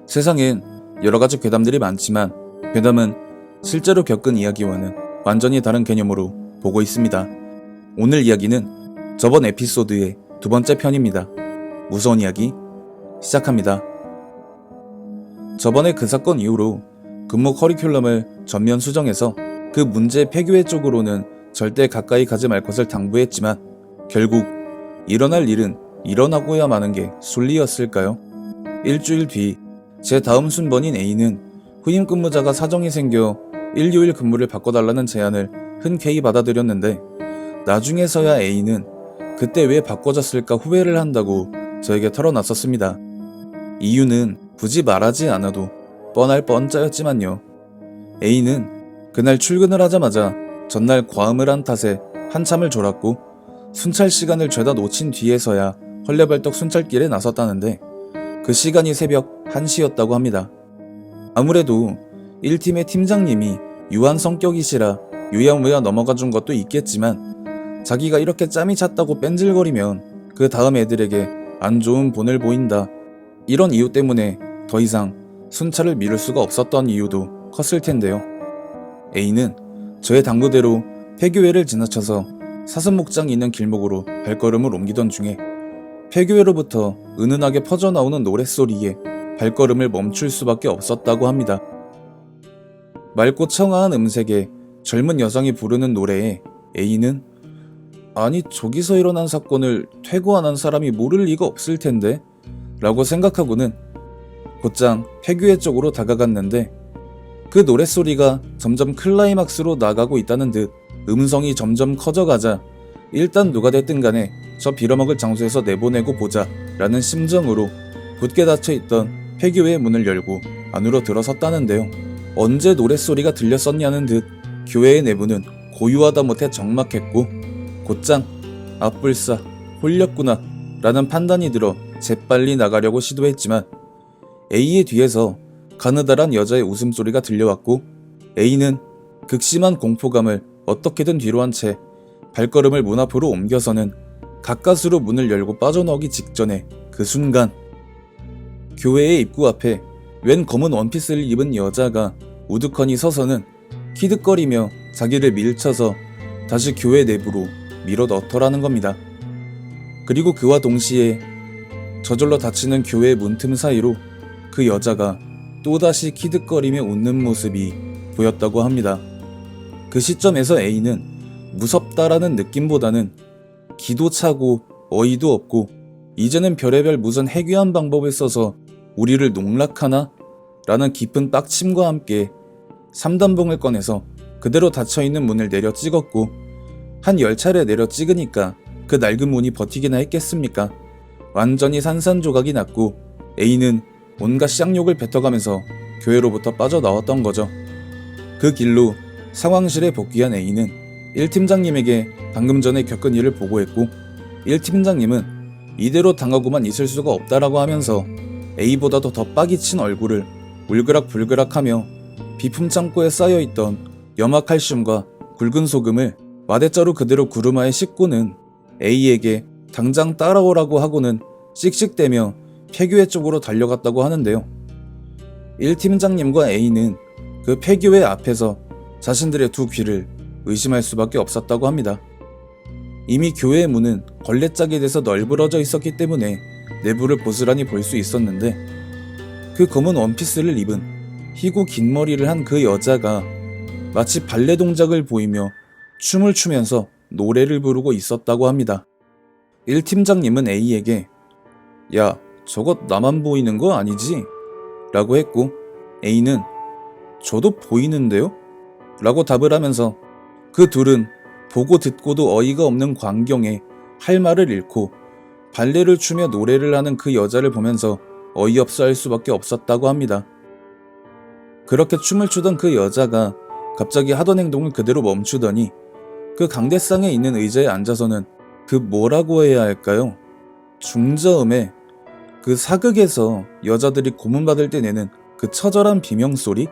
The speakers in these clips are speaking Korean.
세상엔 여러가지 괴담들이 많지만 괴담은 실제로 겪은 이야기와는 완전히 다른 개념으로 보고 있습니다. 오늘 이야기는 저번 에피소드의 두 번째 편입니다. 무서운 이야기 시작합니다. 저번에 그 사건 이후로 근무 커리큘럼을 전면 수정해서 그 문제 폐교회 쪽으로는 절대 가까이 가지 말 것을 당부했지만 결국 일어날 일은 일어나고야 마는 게 순리였을까요? 일주일 뒤 제 다음 순번인 A는 후임 근무자가 사정이 생겨 일요일 근무를 바꿔달라는 제안을 흔쾌히 받아들였는데 나중에서야 A는 그때 왜 바꿔줬을까 후회를 한다고 저에게 털어놨었습니다. 이유는 굳이 말하지 않아도 뻔할 뻔짜였지만요. A는 그날 출근을 하자마자 전날 과음을 한 탓에 한참을 졸았고 순찰 시간을 죄다 놓친 뒤에서야 헐레벌떡 순찰길에 나섰다는데 그 시간이 새벽 1시였다고 합니다. 아무래도 1팀의 팀장님이 유한 성격이시라 유야무야 넘어가 준 것도 있겠지만 자기가 이렇게 짬이 찼다고 뺀질거리면 그 다음 애들에게 안 좋은 본을 보인다. 이런 이유 때문에 더 이상 순찰을 미룰 수가 없었던 이유도 컸을 텐데요. A는 저의 당부대로 폐교회를 지나쳐서 사슴목장이 있는 길목으로 발걸음을 옮기던 중에 폐교회로부터 은은하게 퍼져나오는 노랫소리에 발걸음을 멈출 수밖에 없었다고 합니다. 맑고 청아한 음색의 젊은 여성이 부르는 노래에 A는 아니 저기서 일어난 사건을 퇴고 안 한 사람이 모를 리가 없을 텐데 라고 생각하고는 곧장 폐교회 쪽으로 다가갔는데 그 노랫소리가 점점 클라이막스로 나가고 있다는 듯 음성이 점점 커져가자 일단 누가 됐든 간에 저 빌어먹을 장소에서 내보내고 보자 라는 심정으로 굳게 닫혀있던 폐교회의 문을 열고 안으로 들어섰다는데요. 언제 노랫소리가 들렸었냐는 듯 교회의 내부는 고요하다 못해 적막했고 곧장 앞불싸 홀렸구나 라는 판단이 들어 재빨리 나가려고 시도했지만 A의 뒤에서 가느다란 여자의 웃음소리가 들려왔고 A는 극심한 공포감을 어떻게든 뒤로 한 채 발걸음을 문 앞으로 옮겨서는 가까스로 문을 열고 빠져나오기 직전에 그 순간 교회의 입구 앞에 웬 검은 원피스를 입은 여자가 우두커니 서서는 키득거리며 자기를 밀쳐서 다시 교회 내부로 밀어 넣더라는 겁니다. 그리고 그와 동시에 저절로 닫히는 교회 문틈 사이로 그 여자가 또다시 키득거리며 웃는 모습이 보였다고 합니다. 그 시점에서 A는 무섭다라는 느낌보다는 기도 차고 어이도 없고 이제는 별의별 무슨 해괴한 방법을 써서 우리를 농락하나? 라는 깊은 빡침과 함께 3단봉을 꺼내서 그대로 닫혀있는 문을 내려 찍었고 한 10차례 내려 찍으니까 그 낡은 문이 버티기나 했겠습니까? 완전히 산산조각이 났고 A는 온갖 쌍욕을 뱉어가면서 교회로부터 빠져나왔던 거죠. 그 길로 상황실에 복귀한 A는 1팀장님에게 방금 전에 겪은 일을 보고했고 1팀장님은 이대로 당하고만 있을 수가 없다라고 하면서 A보다도 더 빡이 친 얼굴을 울그락불그락하며 비품 창고에 쌓여있던 염화칼슘과 굵은 소금을 마대자루 그대로 구루마에 씻고는 A에게 당장 따라오라고 하고는 씩씩대며 폐교회 쪽으로 달려갔다고 하는데요. 1팀장님과 A는 그 폐교회 앞에서 자신들의 두 귀를 의심할 수밖에 없었다고 합니다. 이미 교회의 문은 걸레짝이 돼서 널브러져 있었기 때문에 내부를 고스란히 볼 수 있었는데 그 검은 원피스를 입은 희고 긴 머리를 한 그 여자가 마치 발레 동작을 보이며 춤을 추면서 노래를 부르고 있었다고 합니다. 1팀장님은 A에게 야 저것 나만 보이는 거 아니지? 라고 했고 A는 저도 보이는데요? 라고 답을 하면서 그 둘은 보고 듣고도 어이가 없는 광경에 할 말을 잃고 발레를 추며 노래를 하는 그 여자를 보면서 어이없어 할 수밖에 없었다고 합니다. 그렇게 춤을 추던 그 여자가 갑자기 하던 행동을 그대로 멈추더니 그 강대상에 있는 의자에 앉아서는 그 뭐라고 해야 할까요? 중저음에 그 사극에서 여자들이 고문받을 때 내는 그 처절한 비명소리?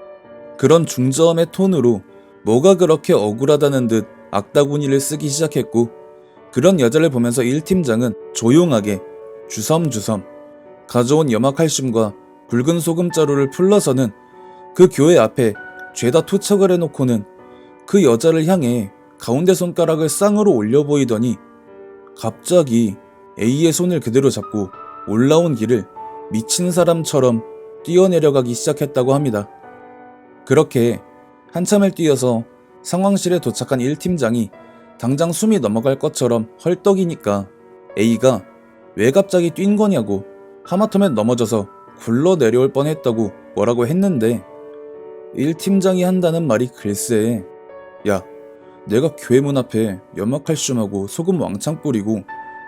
그런 중저음의 톤으로 뭐가 그렇게 억울하다는 듯 악다구니를 쓰기 시작했고 그런 여자를 보면서 1팀장은 조용하게 주섬주섬 가져온 염화칼슘과 붉은 소금자루를 풀러서는 그 교회 앞에 죄다 투척을 해놓고는 그 여자를 향해 가운데 손가락을 쌍으로 올려 보이더니 갑자기 A의 손을 그대로 잡고 올라온 길을 미친 사람처럼 뛰어내려가기 시작했다고 합니다. 그렇게 한참을 뛰어서 상황실에 도착한 1팀장이 당장 숨이 넘어갈 것처럼 헐떡이니까 A가 왜 갑자기 뛴 거냐고 하마터면 넘어져서 굴러 내려올 뻔했다고 뭐라고 했는데 1팀장이 한다는 말이 글쎄, 야, 내가 교회 문 앞에 연막칼슘하고 소금 왕창 뿌리고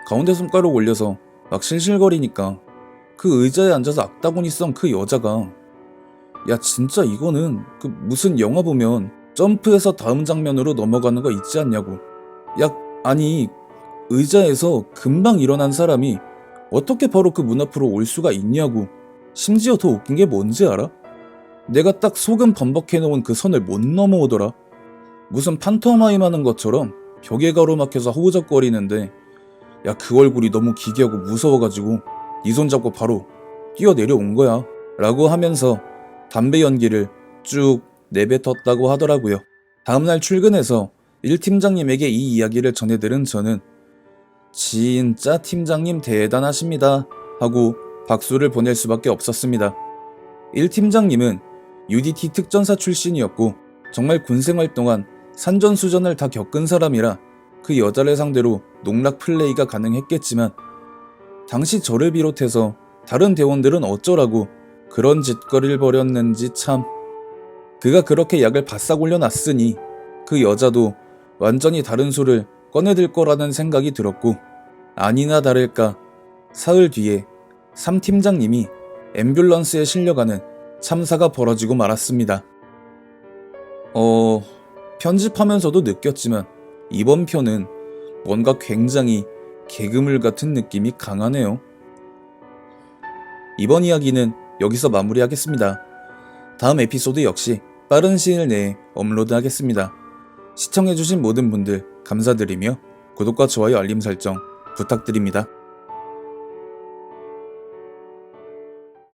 가운데 손가락 올려서 막 실실거리니까 그 의자에 앉아서 악다구니 썬 그 여자가, 야 진짜 이거는 그 무슨 영화 보면 점프해서 다음 장면으로 넘어가는 거 있지 않냐고. 야 아니 의자에서 금방 일어난 사람이 어떻게 바로 그 문 앞으로 올 수가 있냐고. 심지어 더 웃긴 게 뭔지 알아? 내가 딱 소금 범벅해놓은 그 선을 못 넘어오더라. 무슨 판토마임 하는 것처럼 벽에 가로막혀서 허우적거리는데, 야 그 얼굴이 너무 기괴하고 무서워가지고 네 손 잡고 바로 뛰어내려온 거야 라고 하면서 담배 연기를 쭉 내뱉었다고 하더라고요. 다음날 출근해서 1팀장님에게 이 이야기를 전해들은 저는 진짜 팀장님 대단하십니다 하고 박수를 보낼 수밖에 없었습니다. 1팀장님은 UDT 특전사 출신이었고 정말 군생활 동안 산전수전을 다 겪은 사람이라 그 여자를 상대로 농락 플레이가 가능했겠지만 당시 저를 비롯해서 다른 대원들은 어쩌라고 그런 짓거리를 벌였는지 참. 그가 그렇게 약을 바싹 올려놨으니 그 여자도 완전히 다른 수를 꺼내들 거라는 생각이 들었고, 아니나 다를까 사흘 뒤에 3팀장님이 앰뷸런스에 실려가는 참사가 벌어지고 말았습니다. 편집하면서도 느꼈지만 이번 편은 뭔가 굉장히 개그물 같은 느낌이 강하네요. 이번 이야기는 여기서 마무리하겠습니다. 다음 에피소드 역시 빠른 시일 내에 업로드하겠습니다. 시청해주신 모든 분들 감사드리며 구독과 좋아요 알림 설정 부탁드립니다.